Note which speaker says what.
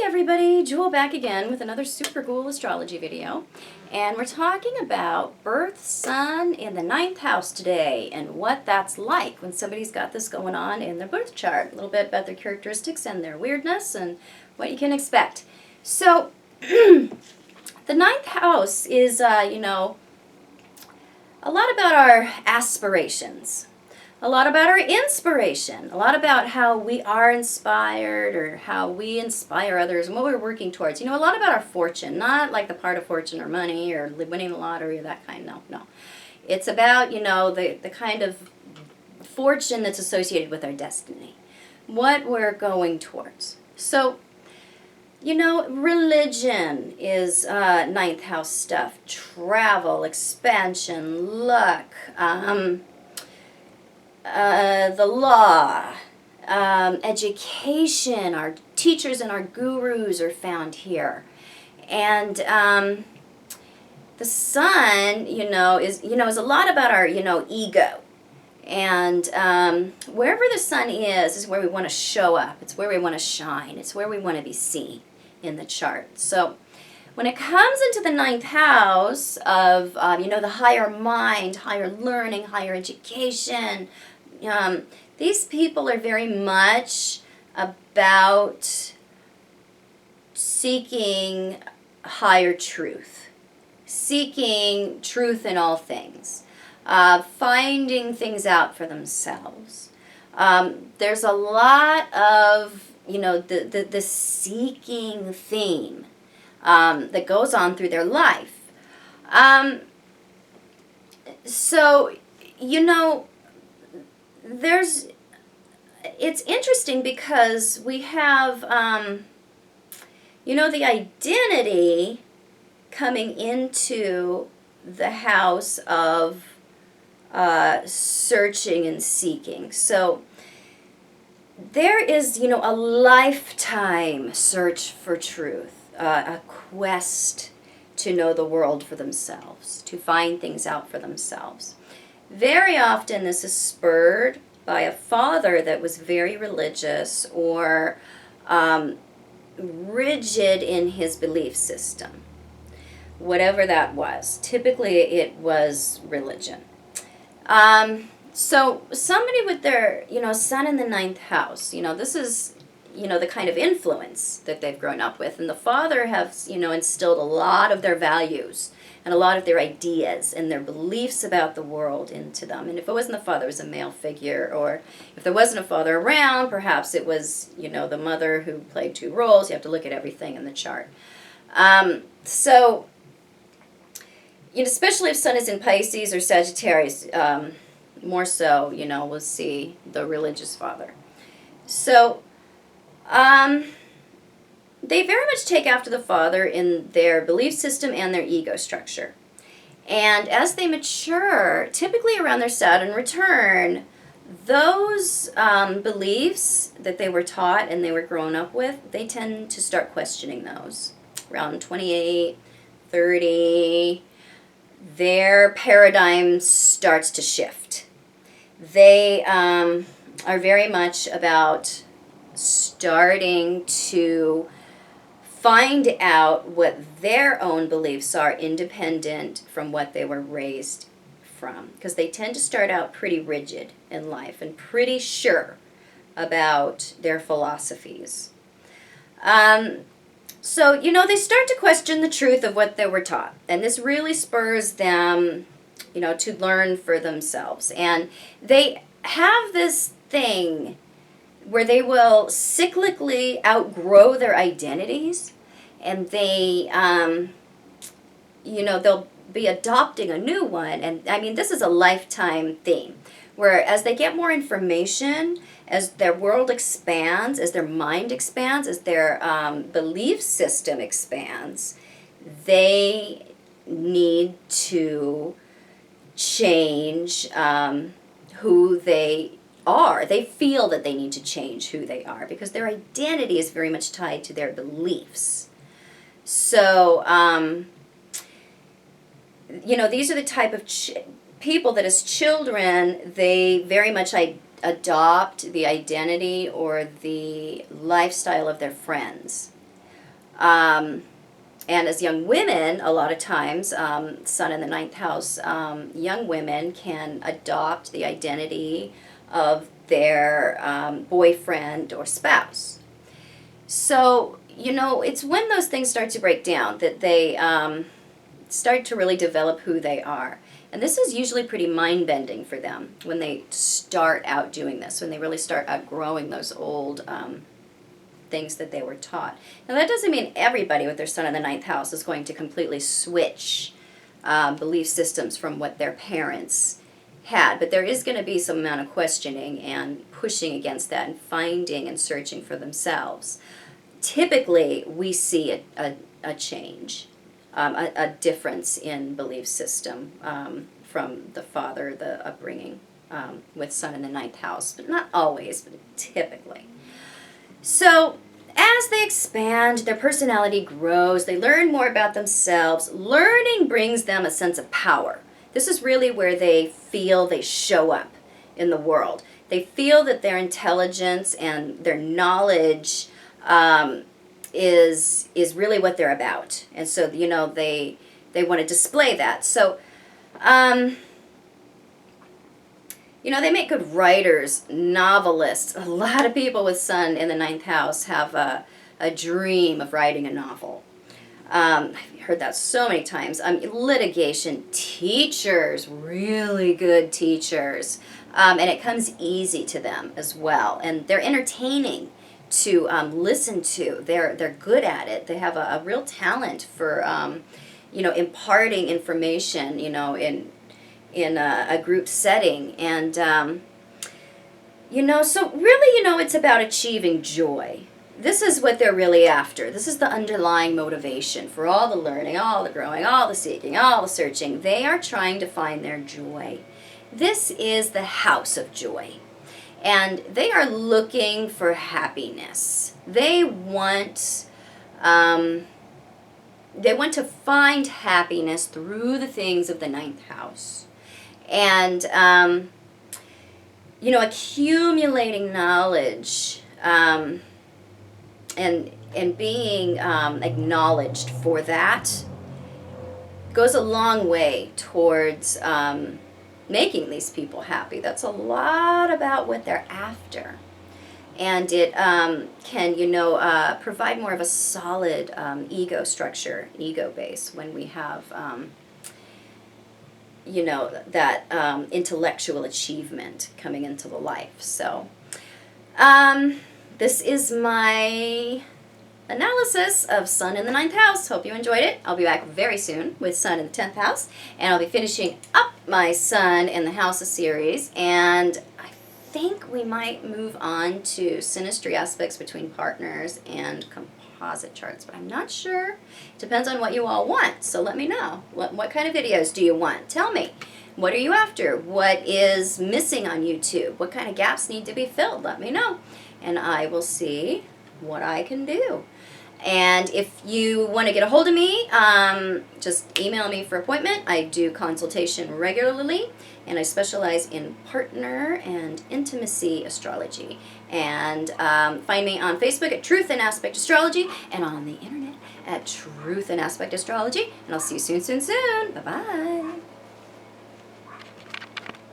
Speaker 1: everybody, Jewel back again with another super cool astrology video. And we're talking about birth sun in the 9th house today and what that's like when somebody's got this going on in their birth chart. A little bit about their characteristics and their weirdness and what you can expect. So, the 9th house is, a lot about our aspirations. A lot about our inspiration, a lot about how we are inspired or how we inspire others and what we're working towards. A lot about our fortune, not like the part of fortune or money or winning the lottery or that kind. No. It's about, the kind of fortune that's associated with our destiny, what we're going towards. So, religion is 9th house stuff, travel, expansion, luck, the law, education, our teachers and our gurus are found here. And the sun, is a lot about our, ego. And wherever the sun is where we want to show up. It's where we want to shine. It's where we want to be seen in the chart. So when it comes into the 9th house of, the higher mind, higher learning, higher education, these people are very much about seeking higher truth, seeking truth in all things, finding things out for themselves. There's a lot of, the seeking theme that goes on through their life. It's interesting because we have, the identity coming into the house of searching and seeking. So there is, a lifetime search for truth, a quest to know the world for themselves, to find things out for themselves. Very often this is spurred by a father that was very religious or rigid in his belief system. Whatever that was. Typically it was religion. So somebody with their, sun in the 9th house, this is, the kind of influence that they've grown up with. And the father has, instilled a lot of their values and a lot of their ideas and their beliefs about the world into them. And if it wasn't the father, it was a male figure. Or if there wasn't a father around, perhaps it was, the mother who played two roles. You have to look at everything in the chart. Especially if sun is in Pisces or Sagittarius, more so, we'll see the religious father. So, they very much take after the father in their belief system and their ego structure. And as they mature, typically around their Saturn return, those beliefs that they were taught and they were grown up with, they tend to start questioning those. Around 28, 30, their paradigm starts to shift. They are very much about starting to find out what their own beliefs are independent from what they were raised from. Because they tend to start out pretty rigid in life and pretty sure about their philosophies. So, they start to question the truth of what they were taught. And this really spurs them, to learn for themselves. And they have this thing where they will cyclically outgrow their identities, and they, they'll be adopting a new one. And, this is a lifetime theme, where as they get more information, as their world expands, as their mind expands, as their belief system expands, they need to change who they are. They feel that they need to change who they are because their identity is very much tied to their beliefs. So, these are the type of people that as children, they very much adopt the identity or the lifestyle of their friends. And as young women, a lot of times, Sun in the ninth house, young women can adopt the identity of their boyfriend or spouse. So, it's when those things start to break down that they start to really develop who they are. And this is usually pretty mind-bending for them when they start out doing this, when they really start outgrowing those old things that they were taught. Now, that doesn't mean everybody with their Sun in the ninth house is going to completely switch belief systems from what their parents had, but there is going to be some amount of questioning and pushing against that and finding and searching for themselves. Typically, we see a change, a difference in belief system from the father, the upbringing with Sun in the ninth house, but not always, but typically. So, as they expand, their personality grows, they learn more about themselves. Learning brings them a sense of power. This is really where they feel they show up in the world. They feel that their intelligence and their knowledge is really what they're about. And so, they want to display that. So, they make good writers, novelists. A lot of people with Sun in the ninth house have a dream of writing a novel. I've heard that so many times. Litigation, teachers, really good teachers. And it comes easy to them as well. And they're entertaining to listen to. They're good at it. They have a real talent for, imparting information, in a group setting. And, so really, it's about achieving joy. This is what they're really after. This is the underlying motivation for all the learning, all the growing, all the seeking, all the searching. They are trying to find their joy. This is the house of joy. And they are looking for happiness. They want to find happiness through the things of the ninth house. And, accumulating knowledge and being acknowledged for that goes a long way towards making these people happy. That's a lot about what they're after. And it can, provide more of a solid ego structure, ego base when we have, that intellectual achievement coming into the life. So, this is my analysis of Sun in the ninth house. Hope you enjoyed it. I'll be back very soon with Sun in the 10th house, and I'll be finishing up my Sun in the House series, and I think we might move on to synastry aspects between partners and composite charts, but I'm not sure. It depends on what you all want, so let me know. What kind of videos do you want? Tell me. What are you after? What is missing on YouTube? What kind of gaps need to be filled? Let me know, and I will see what I can do. And if you want to get a hold of me, just email me for appointment. I do consultation regularly, and I specialize in partner and intimacy astrology. And find me on Facebook at Truth in Aspect Astrology, and on the internet at Truth in Aspect Astrology. And I'll see you soon. Bye-bye.